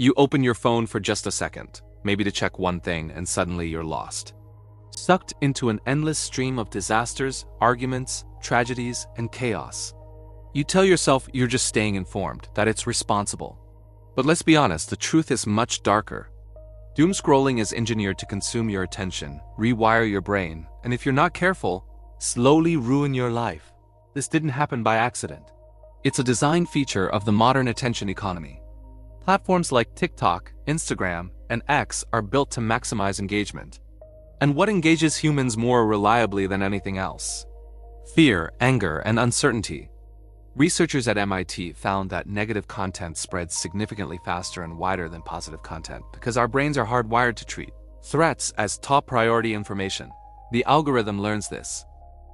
You open your phone for just a second, maybe to check one thing, and suddenly you're lost. Sucked into an endless stream of disasters, arguments, tragedies, and chaos. You tell yourself you're just staying informed, that it's responsible. But let's be honest, the truth is much darker. Doomscrolling is engineered to consume your attention, rewire your brain, and if you're not careful, slowly ruin your life. This didn't happen by accident. It's a design feature of the modern attention economy. Platforms like TikTok, Instagram, and X are built to maximize engagement. And what engages humans more reliably than anything else? Fear, anger, and uncertainty. Researchers at MIT found that negative content spreads significantly faster and wider than positive content because our brains are hardwired to treat threats as top priority information. The algorithm learns this.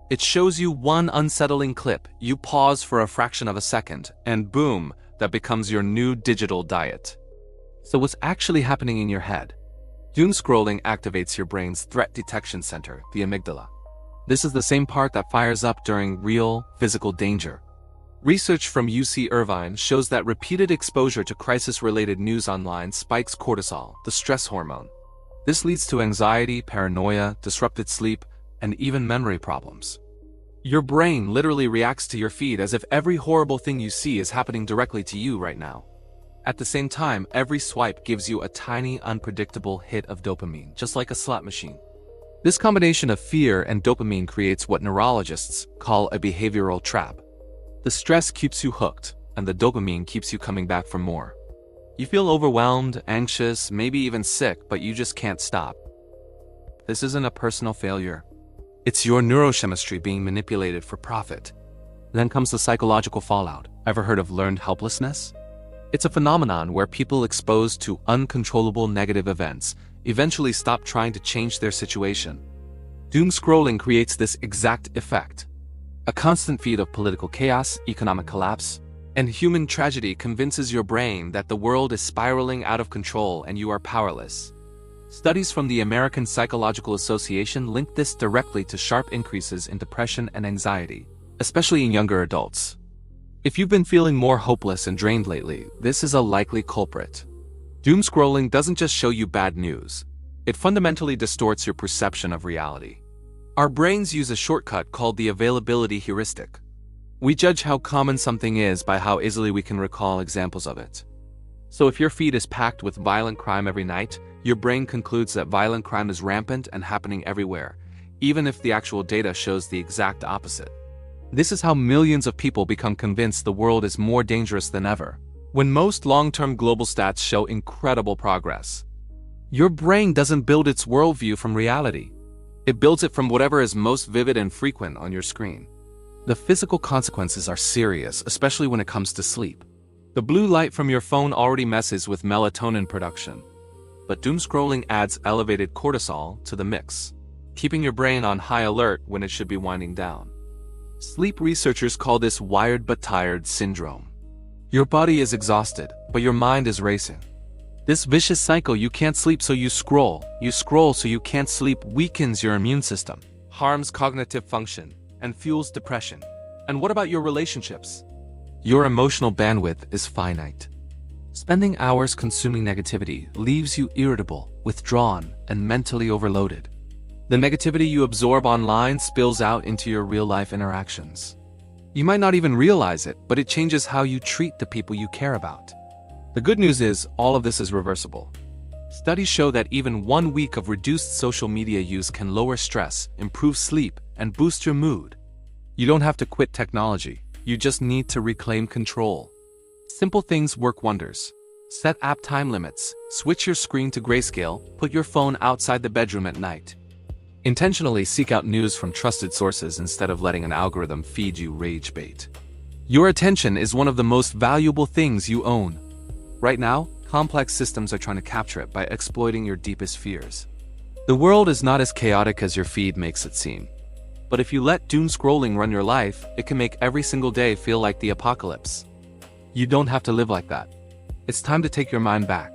It shows you one unsettling clip, you pause for a fraction of a second, and boom, that becomes your new digital diet. So what's actually happening in your head? Doomscrolling activates your brain's threat detection center, the amygdala. This is the same part that fires up during real, physical danger. Research from UC Irvine shows that repeated exposure to crisis-related news online spikes cortisol, the stress hormone. This leads to anxiety, paranoia, disrupted sleep, and even memory problems. Your brain literally reacts to your feed as if every horrible thing you see is happening directly to you right now. At the same time, every swipe gives you a tiny, unpredictable hit of dopamine, just like a slot machine. This combination of fear and dopamine creates what neurologists call a behavioral trap. The stress keeps you hooked, and the dopamine keeps you coming back for more. You feel overwhelmed, anxious, maybe even sick, but you just can't stop. This isn't a personal failure. It's your neurochemistry being manipulated for profit. Then comes the psychological fallout. Ever heard of learned helplessness? It's a phenomenon where people exposed to uncontrollable negative events eventually stop trying to change their situation. Doomscrolling creates this exact effect. A constant feed of political chaos, economic collapse, and human tragedy convinces your brain that the world is spiraling out of control and you are powerless. Studies from the American Psychological Association link this directly to sharp increases in depression and anxiety, especially in younger adults. If you've been feeling more hopeless and drained lately, this is a likely culprit. Doomscrolling doesn't just show you bad news. It fundamentally distorts your perception of reality. Our brains use a shortcut called the availability heuristic. We judge how common something is by how easily we can recall examples of it. So if your feed is packed with violent crime every night, your brain concludes that violent crime is rampant and happening everywhere, even if the actual data shows the exact opposite. This is how millions of people become convinced the world is more dangerous than ever, when most long-term global stats show incredible progress. Your brain doesn't build its worldview from reality. It builds it from whatever is most vivid and frequent on your screen. The physical consequences are serious, especially when it comes to sleep. The blue light from your phone already messes with melatonin production. But doomscrolling adds elevated cortisol to the mix, keeping your brain on high alert when it should be winding down. Sleep researchers call this wired but tired syndrome. Your body is exhausted, but your mind is racing. This vicious cycle, you can't sleep so you scroll so you can't sleep, weakens your immune system, harms cognitive function, and fuels depression. And what about your relationships? Your emotional bandwidth is finite. Spending hours consuming negativity leaves you irritable, withdrawn, and mentally overloaded. The negativity you absorb online spills out into your real-life interactions. You might not even realize it, but it changes how you treat the people you care about. The good news is, all of this is reversible. Studies show that even 1 week of reduced social media use can lower stress, improve sleep, and boost your mood. You don't have to quit technology. You just need to reclaim control. Simple things work wonders. Set app time limits, switch your screen to grayscale, put your phone outside the bedroom at night. Intentionally seek out news from trusted sources instead of letting an algorithm feed you rage bait. Your attention is one of the most valuable things you own. Right now, complex systems are trying to capture it by exploiting your deepest fears. The world is not as chaotic as your feed makes it seem. But if you let doomscrolling run your life, it can make every single day feel like the apocalypse. You don't have to live like that. It's time to take your mind back.